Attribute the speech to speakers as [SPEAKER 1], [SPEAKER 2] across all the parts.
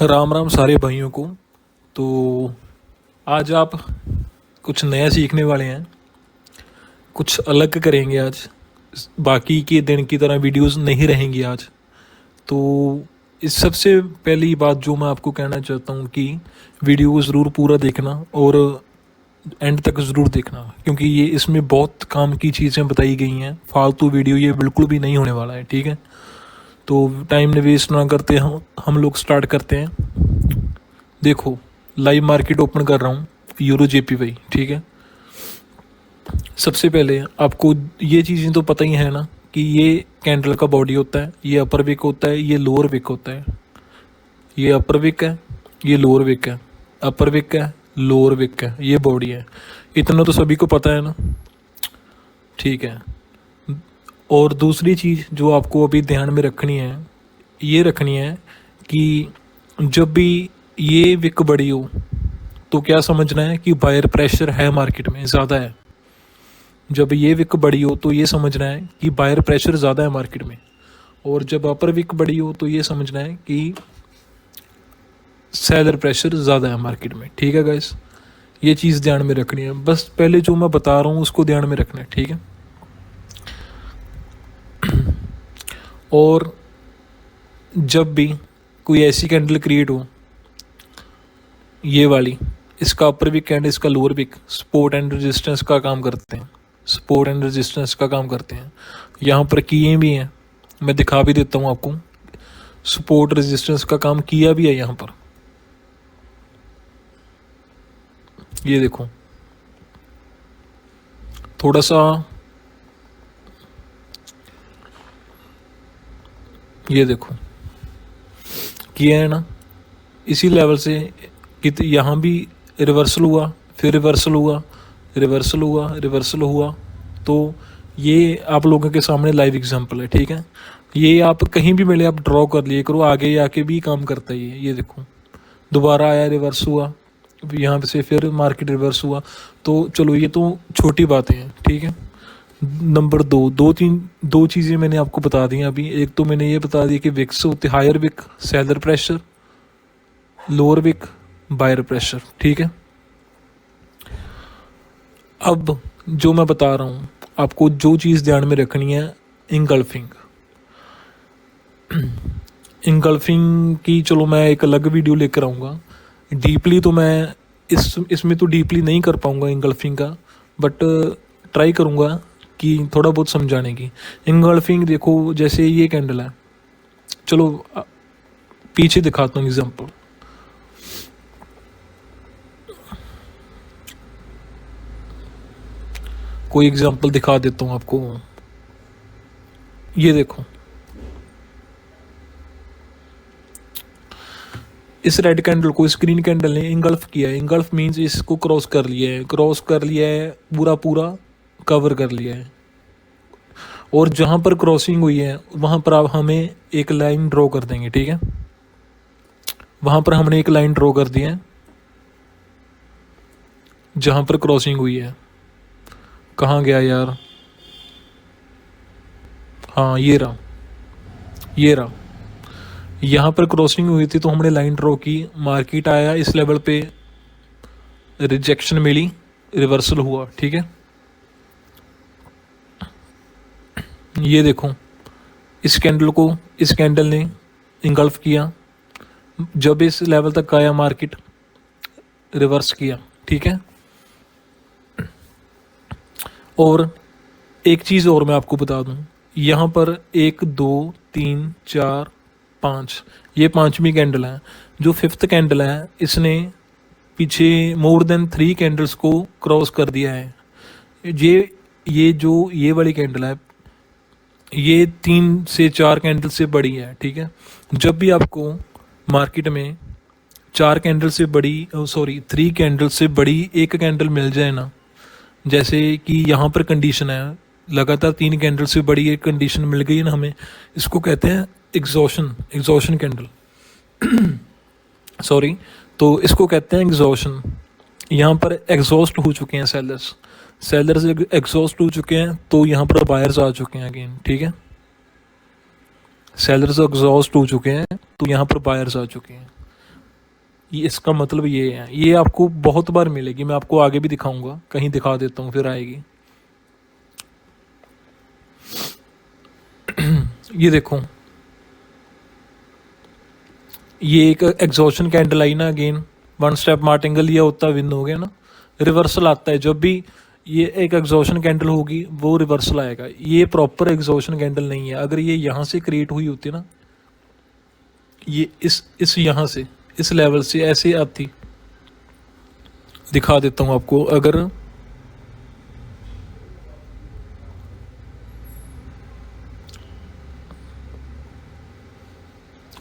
[SPEAKER 1] राम राम सारे भाइयों को। तो आज आप कुछ नया सीखने वाले हैं, कुछ अलग करेंगे आज। बाकी के दिन की तरह वीडियोस नहीं रहेंगी आज। तो इस सबसे पहली बात जो मैं आपको कहना चाहता हूँ कि वीडियो को ज़रूर पूरा देखना और एंड तक ज़रूर देखना, क्योंकि ये इसमें बहुत काम की चीज़ें बताई गई हैं। फालतू वीडियो ये बिल्कुल भी नहीं होने वाला है, ठीक है। तो टाइम वेस्ट ना करते हम लोग स्टार्ट करते हैं। देखो, लाइव मार्केट ओपन कर रहा हूँ, यूरो जेपीवाई, ठीक है। सबसे पहले आपको ये चीज़ें तो पता ही है ना कि ये कैंडल का बॉडी होता है, ये अपर विक होता है, ये लोअर विक होता है। ये अपर विक है, ये लोअर विक है, अपर विक है, लोअर विक है, ये बॉडी है। इतना तो सभी को पता है ना, ठीक है। और दूसरी चीज़ जो आपको अभी ध्यान में रखनी है, ये रखनी है कि जब भी ये विक बड़ी हो तो क्या समझना है कि बायर प्रेशर है मार्केट में, ज़्यादा है। जब ये विक बड़ी हो तो ये समझना है कि बायर प्रेशर ज़्यादा है मार्केट में। और जब अपर विक बड़ी हो तो ये समझना है कि सेलर प्रेशर ज़्यादा है मार्केट में, ठीक है गाइस। ये चीज़ ध्यान में रखनी है, बस पहले जो मैं बता रहा हूँ उसको ध्यान में रखना है, ठीक है। और जब भी कोई ऐसी कैंडल क्रिएट हो, ये वाली, इसका अपर विक एंड इसका lower wick support and resistance का काम करते हैं, सपोर्ट एंड रेजिस्टेंस का काम करते हैं। यहाँ पर किए भी हैं, मैं दिखा भी देता हूँ आपको। सपोर्ट रेजिस्टेंस का काम किया भी है यहाँ पर, ये देखो। थोड़ा सा ये देखो, किया है ना इसी लेवल से कि यहाँ भी रिवर्सल हुआ, फिर रिवर्सल हुआ, रिवर्सल हुआ, रिवर्सल हुआ। तो ये आप लोगों के सामने लाइव एग्जांपल है, ठीक है। ये आप कहीं भी मिले आप ड्रॉ कर लिए करो, आगे आके भी काम करता है ये देखो। दोबारा आया, रिवर्स हुआ, यहाँ से फिर मार्केट रिवर्स हुआ। तो चलो ये तो छोटी बातें हैं, ठीक है। नंबर दो चीज़ें मैंने आपको बता दी हैं अभी। एक तो मैंने ये बता दिया कि विक्स होते higher wick seller pressure, lower wick buyer pressure, ठीक है। अब जो मैं बता रहा हूँ आपको, जो चीज़ ध्यान में रखनी है, इंगल्फिंग। इंगल्फिंग की चलो मैं एक अलग वीडियो लेकर आऊँगा। डीपली तो मैं इसमें तो डीपली नहीं कर पाऊँगा इंगल्फिंग का, बट ट्राई करूँगा कि थोड़ा बहुत समझाने की। इंगल्फिंग देखो, जैसे ये कैंडल है, चलो पीछे दिखाता हूँ एग्जांपल। कोई एग्जांपल दिखा देता हूँ आपको, ये देखो। इस रेड कैंडल को इस ग्रीन कैंडल ने इंगल्फ किया है। इंगल्फ मीन्स इसको क्रॉस कर लिया है, क्रॉस कर लिया है, पूरा पूरा कवर कर लिया है। और जहाँ पर क्रॉसिंग हुई है वहाँ पर आप हमें एक लाइन ड्रॉ कर देंगे, ठीक है। वहाँ पर हमने एक लाइन ड्रॉ कर दी है जहाँ पर क्रॉसिंग हुई है। कहाँ गया यार, हाँ ये रहा, ये रहा। यहाँ पर क्रॉसिंग हुई थी तो हमने लाइन ड्रॉ की, मार्केट आया इस लेवल पे, रिजेक्शन मिली, रिवर्सल हुआ, ठीक है। ये देखो, इस कैंडल को इस कैंडल ने इंगल्फ किया, जब इस लेवल तक आया मार्केट रिवर्स किया, ठीक है। और एक चीज़ और मैं आपको बता दूं, यहाँ पर 1 2 3 4 5, ये पांचवी कैंडल है। जो फिफ्थ कैंडल है इसने पीछे मोर देन 3 कैंडल्स को क्रॉस कर दिया है। ये जो ये वाली कैंडल है, ये 3 से 4 कैंडल से बड़ी है, ठीक है। जब भी आपको मार्केट में 4 कैंडल से बड़ी, सॉरी 3 कैंडल से बड़ी एक कैंडल मिल जाए ना, जैसे कि यहाँ पर कंडीशन है, लगातार 3 कैंडल से बड़ी एक कंडीशन मिल गई है ना हमें, इसको कहते हैं एग्जॉशन कैंडल। सॉरी, तो इसको कहते हैं एग्जॉशन। यहाँ पर एग्जॉस्ट हो चुके हैं सेलर्स एग्जॉस्ट हो चुके हैं, तो यहाँ पर बायर्स आ चुके हैं अगेन, ठीक है। सेलर्स एग्जॉस्ट हो चुके हैं तो यहाँ पर बायर्स आ चुके हैं। ये इसका मतलब ये है, ये आपको बहुत बार मिलेगी, मैं आपको आगे भी दिखाऊंगा, कहीं दिखा देता हूँ फिर आएगी। ये देखो, ये एक एग्जॉशन कैंडल आई ना, अगेन वन स्टेप मार्टिंगल लिया होता विन हो गया ना, रिवर्सल आता है जब भी ये एक एग्जॉशन कैंडल होगी वो रिवर्सल आएगा। ये प्रॉपर एग्जॉशन कैंडल नहीं है। अगर ये यहाँ से क्रिएट हुई होती ना, ये इस यहाँ से इस लेवल से ऐसे आती, दिखा देता हूँ आपको।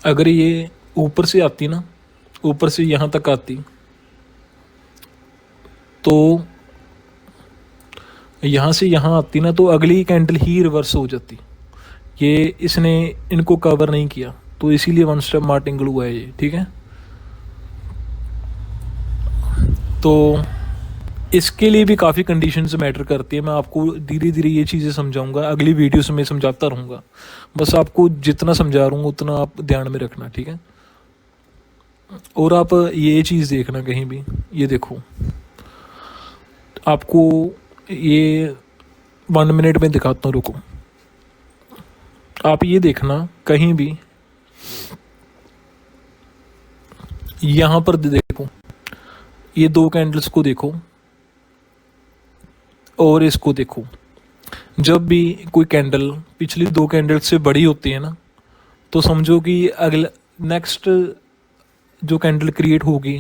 [SPEAKER 1] अगर ये ऊपर से आती ना, ऊपर से यहाँ तक आती, तो यहाँ से यहाँ आती ना, तो अगली कैंडल ही रिवर्स हो जाती। ये इसने इनको कवर नहीं किया, तो इसीलिए वन स्टेप मार्टिंगल हुआ है ये, ठीक है। तो इसके लिए भी काफ़ी कंडीशंस मैटर करती है। मैं आपको धीरे धीरे ये चीज़ें समझाऊंगा, अगली वीडियोस में समझाता रहूँगा। बस आपको जितना समझा रहा हूँ उतना आप ध्यान में रखना, ठीक है। और आप ये चीज़ देखना कहीं भी, ये देखो आपको ये 1 मिनट में दिखाता हूँ, रुको। आप ये देखना कहीं भी, यहाँ पर देखो, ये 2 कैंडल्स को देखो और इसको देखो। जब भी कोई कैंडल पिछली 2 कैंडल से बड़ी होती है ना, तो समझो कि अगला नेक्स्ट जो कैंडल क्रिएट होगी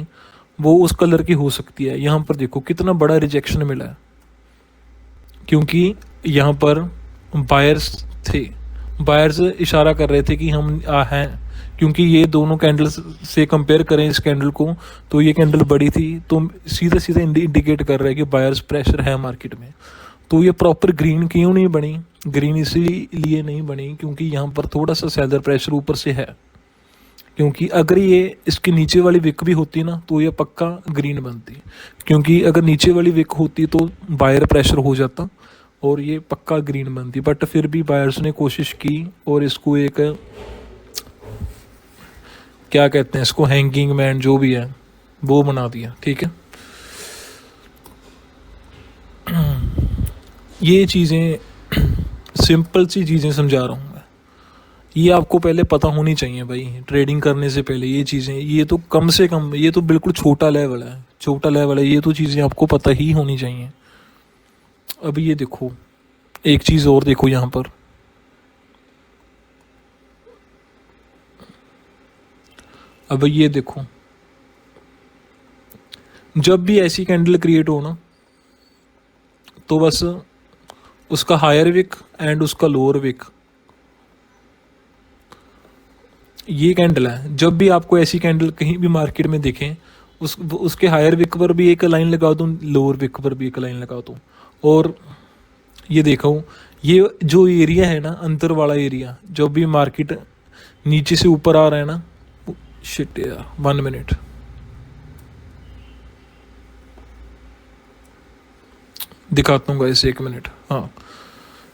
[SPEAKER 1] वो उस कलर की हो सकती है। यहाँ पर देखो कितना बड़ा रिजेक्शन मिला है, क्योंकि यहाँ पर बायर्स थे, बायर्स इशारा कर रहे थे कि हम हैं, क्योंकि ये दोनों कैंडल्स से कंपेयर करें इस कैंडल को, तो ये कैंडल बड़ी थी, तो सीधा सीधा इंडिकेट कर रहा है कि बायर्स प्रेशर है मार्केट में। तो ये प्रॉपर ग्रीन क्यों नहीं बनी? ग्रीन इसीलिए नहीं बनी क्योंकि यहाँ पर थोड़ा सा सेलर प्रेशर ऊपर से है, क्योंकि अगर ये इसके नीचे वाली विक भी होती ना तो ये पक्का ग्रीन बनती, क्योंकि अगर नीचे वाली विक होती तो बायर प्रेशर हो जाता और ये पक्का ग्रीन बनती। बट फिर भी बायर्स ने कोशिश की और इसको एक, क्या कहते हैं इसको, हैंगिंग मैन जो भी है वो बना दिया, ठीक है। ये चीज़ें सिंपल सी चीज़ें समझा रहा हूँ मैं, ये आपको पहले पता होनी चाहिए भाई, ट्रेडिंग करने से पहले ये चीज़ें, ये तो कम से कम, ये तो बिल्कुल छोटा लेवल है, छोटा लेवल है, ये तो चीज़ें आपको पता ही होनी चाहिए। अब ये देखो, एक चीज़ और देखो यहाँ पर, अब ये देखो, जब भी ऐसी कैंडल क्रिएट हो ना, तो बस उसका हायर विक एंड उसका लोअर विक, ये कैंडल है। जब भी आपको ऐसी कैंडल कहीं भी मार्केट में दिखें, उसके हायर विक पर भी एक लाइन लगा दूँ, लोअर विक पर भी एक लाइन लगा दूँ। और ये देखो, ये जो एरिया है ना, अंतर वाला एरिया, जब भी मार्केट नीचे से ऊपर आ रहा है ना, शिट यार 1 मिनट, दिखाता हूँ इसे 1 मिनट। हाँ,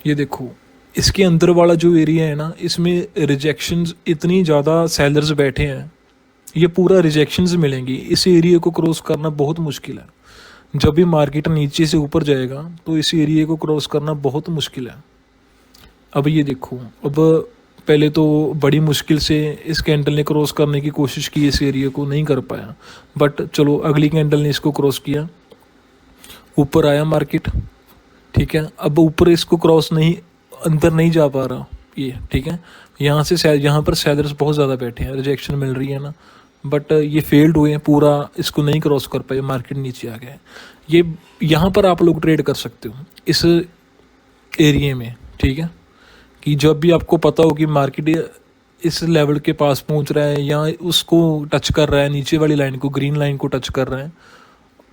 [SPEAKER 1] ये देखो, इसके अंदर वाला जो एरिया है ना, इसमें रिजेक्शंस इतनी ज़्यादा सेलर्स बैठे हैं, ये पूरा रिजेक्शंस मिलेंगी। इस एरिया को क्रॉस करना बहुत मुश्किल है। जब भी मार्केट नीचे से ऊपर जाएगा तो इस एरिया को क्रॉस करना बहुत मुश्किल है। अब ये देखो, अब पहले तो बड़ी मुश्किल से इस कैंडल ने क्रॉस करने की कोशिश की, इस एरिया को नहीं कर पाया, बट चलो अगली कैंडल ने इसको क्रॉस किया, ऊपर आया मार्केट, ठीक है। अब ऊपर इसको क्रॉस नहीं, अंदर नहीं जा पा रहा ये, ठीक है। यहाँ से यहाँ पर सेलर्स बहुत ज़्यादा बैठे हैं, रिजेक्शन मिल रही है ना, बट ये फेल्ड हुए, पूरा इसको नहीं क्रॉस कर पाए, मार्केट नीचे आ गया। ये यहाँ पर आप लोग ट्रेड कर सकते हो इस एरिया में, ठीक है, कि जब भी आपको पता हो कि मार्केट इस लेवल के पास पहुँच रहा है या उसको टच कर रहा है, नीचे वाली लाइन को, ग्रीन लाइन को टच कर रहा है,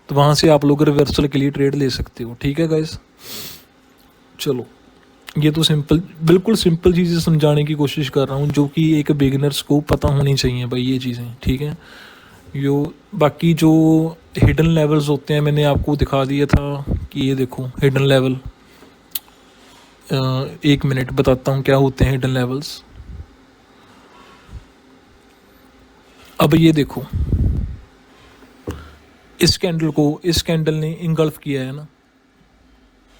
[SPEAKER 1] तो वहाँ से आप लोग रिवर्सल के लिए ट्रेड ले सकते हो, ठीक है गाइस। चलो, ये तो सिंपल, बिल्कुल सिंपल चीज़ें समझाने की कोशिश कर रहा हूँ जो कि एक बिगिनर्स को पता होनी चाहिए भाई, ये चीज़ें, ठीक है। बाकी जो हिडन लेवल्स होते हैं मैंने आपको दिखा दिया था कि ये देखो हिडन लेवल, 1 मिनट बताता हूँ क्या होते हैं हिडन लेवल्स। अब ये देखो, इस कैंडल को इस कैंडल ने इंगल्फ किया है ना,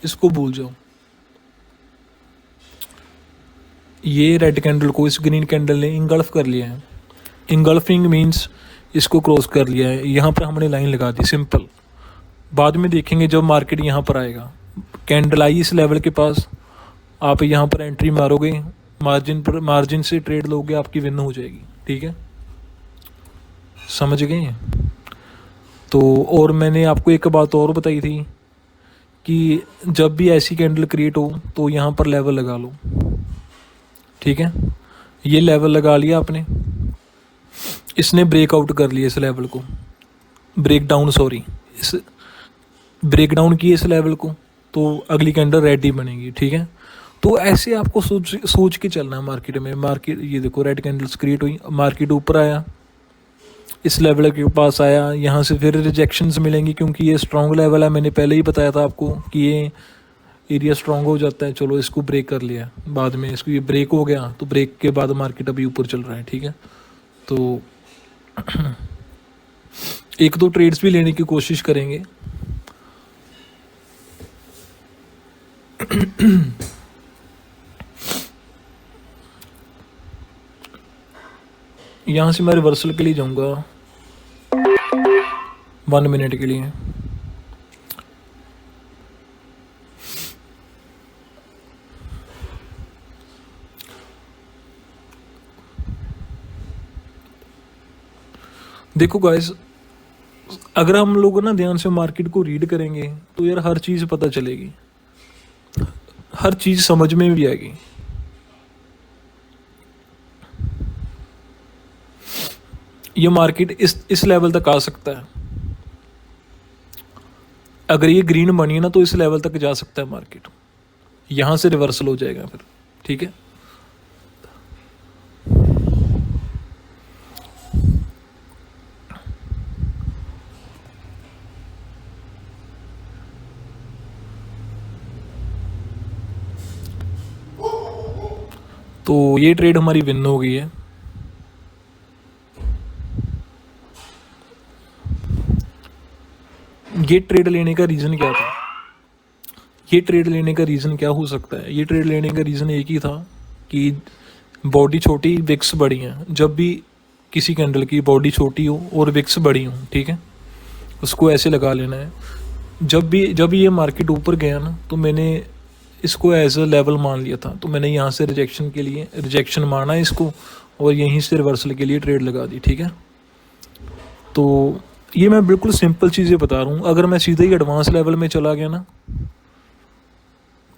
[SPEAKER 1] इसको भूल जाओ। ये रेड कैंडल को इस ग्रीन कैंडल ने इंगल्फ कर लिया है। इंगल्फिंग मीन्स इसको क्रॉस कर लिया है, यहाँ पर हमने लाइन लगा दी, सिंपल। बाद में देखेंगे जब मार्केट यहाँ पर आएगा, कैंडल आई इस लेवल के पास, आप यहाँ पर एंट्री मारोगे, मार्जिन से ट्रेड लोगे, आपकी विन हो जाएगी। ठीक है, समझ गए? तो और मैंने आपको एक बात और बताई थी कि जब भी ऐसी कैंडल क्रिएट हो तो यहाँ पर लेवल लगा लो। ठीक है, ये लेवल लगा लिया आपने, इसने ब्रेकआउट कर लिया इस लेवल को, इस ब्रेकडाउन किए इस लेवल को, तो अगली कैंडल रेड ही बनेगी। ठीक है, तो ऐसे आपको सोच के चलना है मार्केट में। मार्केट ये देखो, रेड कैंडल्स क्रिएट हुई, मार्केट ऊपर आया, इस लेवल के पास आया, यहाँ से फिर रिजेक्शंस मिलेंगी क्योंकि ये स्ट्रॉन्ग लेवल है। मैंने पहले ही बताया था आपको कि ये एरिया स्ट्रॉन्ग हो जाता है। चलो इसको ब्रेक कर लिया, बाद में इसको ये ब्रेक हो गया, तो ब्रेक के बाद मार्केट अभी ऊपर चल रहा है। ठीक है, तो एक दो ट्रेड्स भी लेने की कोशिश करेंगे। यहाँ से मैं रिवर्सल के लिए जाऊंगा 1 मिनट के लिए। देखो गाइस, अगर हम लोग ना ध्यान से मार्केट को रीड करेंगे तो यार हर चीज़ पता चलेगी, हर चीज़ समझ में भी आएगी। ये मार्केट इस लेवल तक आ सकता है, अगर ये ग्रीन बनी है ना तो इस लेवल तक जा सकता है मार्केट, यहाँ से रिवर्सल हो जाएगा फिर। ठीक है, तो ये ट्रेड हमारी विन हो गई है। ये ट्रेड लेने का रीज़न क्या था? ये ट्रेड लेने का रीज़न क्या हो सकता है? ये ट्रेड लेने का रीज़न एक ही था कि बॉडी छोटी, विक्स बड़ी हैं। जब भी किसी कैंडल की बॉडी छोटी हो और विक्स बड़ी हो, ठीक है, उसको ऐसे लगा लेना है। जब ये मार्केट ऊपर गया ना, तो मैंने इसको एज अ लेवल मान लिया था, तो मैंने यहाँ से रिजेक्शन माना इसको, और यहीं से रिवर्सल के लिए ट्रेड लगा दी। ठीक है, तो ये मैं बिल्कुल सिंपल चीज़ें बता रहा हूँ। अगर मैं सीधे ही एडवांस लेवल में चला गया ना,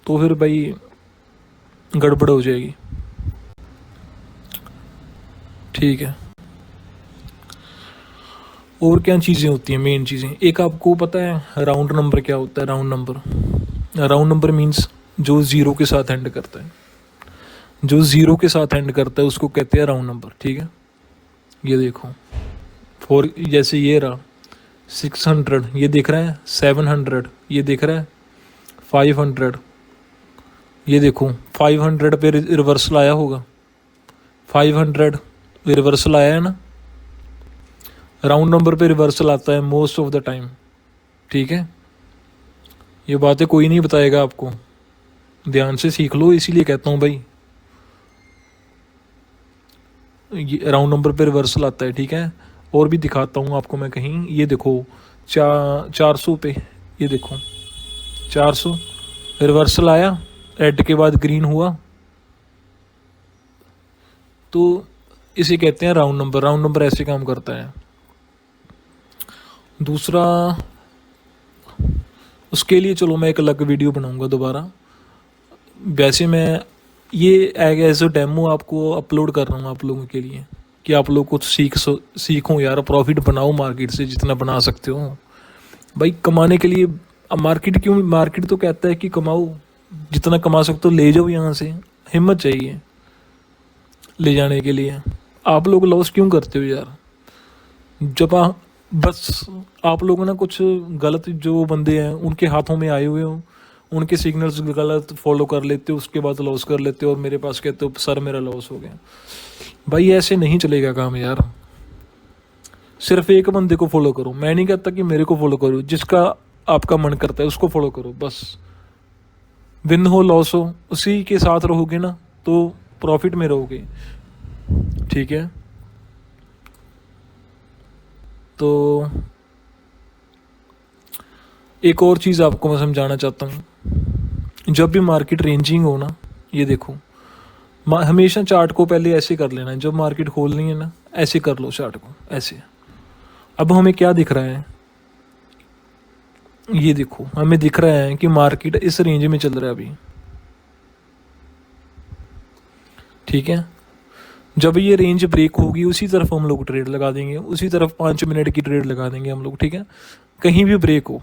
[SPEAKER 1] तो फिर भाई गड़बड़ हो जाएगी। ठीक है, और क्या चीज़ें होती हैं, मेन चीज़ें? एक आपको पता है राउंड नंबर क्या होता है? राउंड नंबर मीन्स जो ज़ीरो के साथ एंड करता है, जो ज़ीरो के साथ एंड करता है उसको कहते हैं राउंड नंबर। ठीक है, ये देखो, जैसे ये रहा 600, ये दिख रहा है 700, ये दिख रहा है 500, ये देखो 500 पे रिवर्सल आया होगा, 500 रिवर्सल आया है ना। राउंड नंबर पे रिवर्सल आता है मोस्ट ऑफ द टाइम। ठीक है, ये बातें कोई नहीं बताएगा आपको, ध्यान से सीख लो, इसीलिए कहता हूँ भाई, ये राउंड नंबर पे रिवर्सल आता है। ठीक है, और भी दिखाता हूँ आपको मैं कहीं, ये देखो 400 पे, ये देखो 400 रिवर्सल आया, रेड के बाद ग्रीन हुआ, तो इसे कहते हैं राउंड नंबर। राउंड नंबर ऐसे काम करता है। दूसरा, उसके लिए चलो मैं एक अलग वीडियो बनाऊंगा दोबारा। वैसे मैं ये एज अ डेमो आपको अपलोड कर रहा हूँ आप लोगों के लिए, कि आप लोग कुछ सीखो यार, प्रॉफिट बनाओ मार्केट से जितना बना सकते हो भाई। कमाने के लिए मार्केट तो कहता है कि कमाओ, जितना कमा सकते हो ले जाओ यहाँ से, हिम्मत चाहिए ले जाने के लिए। आप लोग लॉस क्यों करते हो यार? जब बस आप लोग ना कुछ गलत, जो बंदे हैं उनके हाथों में आए हुए हो, उनके सिग्नल्स गलत फॉलो कर लेते हो, उसके बाद लॉस कर लेते हो, और मेरे पास कहते हो सर मेरा लॉस हो गया। भाई ऐसे नहीं चलेगा काम यार। सिर्फ एक बंदे को फॉलो करो। मैं नहीं कहता कि मेरे को फॉलो करो, जिसका आपका मन करता है उसको फॉलो करो बस। विन हो लॉस हो उसी के साथ रहोगे ना तो प्रॉफिट में रहोगे, ठीक है। तो एक और चीज़ आपको मैं समझाना चाहता हूँ, जब भी मार्केट रेंजिंग हो ना, ये देखो हमेशा चार्ट को पहले ऐसे कर लेना है, जब मार्केट खोलनी है ना ऐसे कर लो चार्ट को ऐसे। अब हमें क्या दिख रहा है, ये देखो हमें दिख रहा है कि मार्केट इस रेंज में चल रहा है अभी, ठीक है। जब ये रेंज ब्रेक होगी उसी तरफ हम लोग ट्रेड लगा देंगे, उसी तरफ 5 मिनट की ट्रेड लगा देंगे हम लोग, ठीक है, कहीं भी ब्रेक हो।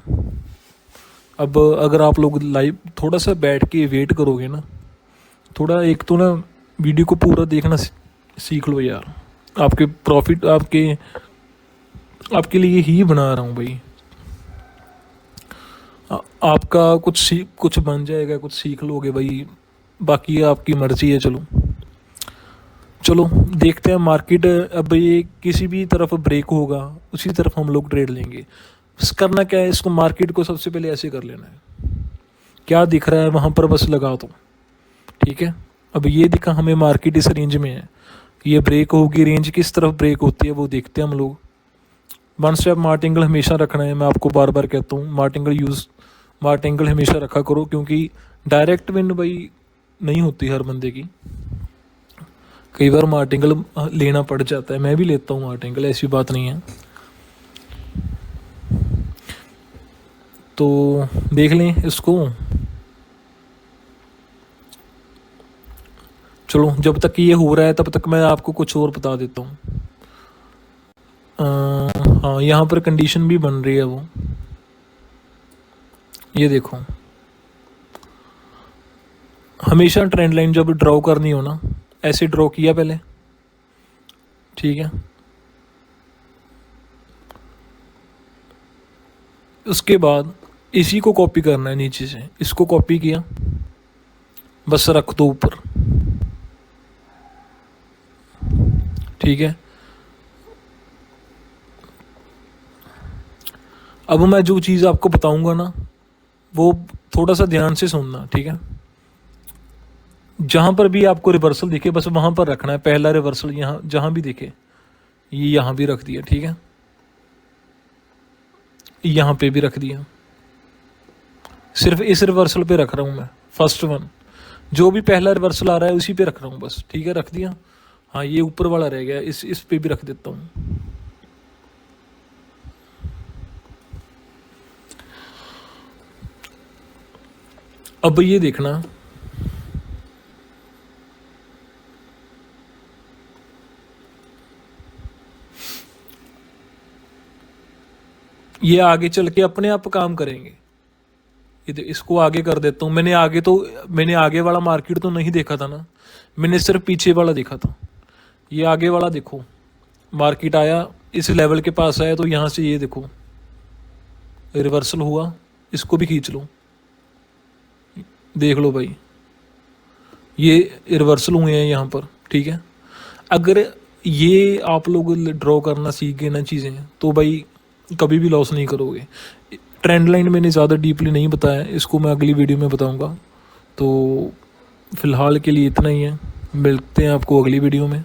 [SPEAKER 1] अब अगर आप लोग लाइव थोड़ा सा बैठ के वेट करोगे ना, थोड़ा एक तो ना वीडियो को पूरा देखना सीख लो यार, आपके प्रॉफिट आपके लिए ही बना रहा हूँ भाई। आपका कुछ बन जाएगा, कुछ सीख लोगे भाई, बाकी आपकी मर्जी है। चलो देखते हैं मार्केट, अब ये किसी भी तरफ ब्रेक होगा उसी तरफ हम लोग ट्रेड लेंगे। बस करना क्या है, इसको मार्केट को सबसे पहले ऐसे कर लेना है, क्या दिख रहा है वहाँ पर बस लगा दो, ठीक है। अब ये दिखा हमें मार्केट इस रेंज में है, ये ब्रेक होगी, रेंज किस तरफ ब्रेक होती है वो देखते हैं हम लोग। वन स्टेप मार्ट एंगल हमेशा रखना है, मैं आपको बार बार कहता हूँ मार्ट एंगल हमेशा रखा करो, क्योंकि डायरेक्ट विन भाई नहीं होती हर बंदे की, कई बार मार्ट एंगल लेना पड़ जाता है, मैं भी लेता हूँ मार्ट एंगल, ऐसी बात नहीं है। तो देख लें इसको। चलो जब तक ये हो रहा है तब तक मैं आपको कुछ और बता देता हूँ। हाँ यहाँ पर कंडीशन भी बन रही है वो, ये देखो हमेशा ट्रेंड लाइन जब ड्रॉ करनी हो ना ऐसे ड्रॉ किया पहले, ठीक है। उसके बाद इसी को कॉपी करना है नीचे से, इसको कॉपी किया बस रख दो ऊपर, ठीक है। अब मैं जो चीज़ आपको बताऊंगा ना वो थोड़ा सा ध्यान से सुनना, ठीक है। जहाँ पर भी आपको रिवर्सल दिखे बस वहाँ पर रखना है, पहला रिवर्सल यहाँ जहाँ भी दिखे ये यहाँ भी रख दिया, ठीक है, यहाँ पे भी रख दिया, सिर्फ इस रिवर्सल पे रख रहा हूँ मैं, फर्स्ट वन जो भी पहला रिवर्सल आ रहा है उसी पे रख रहा हूँ बस, ठीक है, रख दिया। हाँ ये ऊपर वाला रह गया, इस पे भी रख देता हूँ। अब ये देखना ये आगे चल के अपने आप काम करेंगे, इसको आगे कर देता हूँ। मैंने आगे वाला मार्केट तो नहीं देखा था ना, मैंने सिर्फ पीछे वाला देखा था। ये आगे वाला देखो, मार्केट आया इस लेवल के पास आया तो यहाँ से ये देखो रिवर्सल हुआ, इसको भी खींच लो, देख लो भाई ये रिवर्सल हुए हैं यहाँ पर, ठीक है। अगर ये आप लोग ड्रॉ करना सीख गए ना चीज़ें तो भाई कभी भी लॉस नहीं करोगे। ट्रेंड लाइन मैंने ज़्यादा डीपली नहीं बताया, इसको मैं अगली वीडियो में बताऊंगा। तो फ़िलहाल के लिए इतना ही है, मिलते हैं आपको अगली वीडियो में।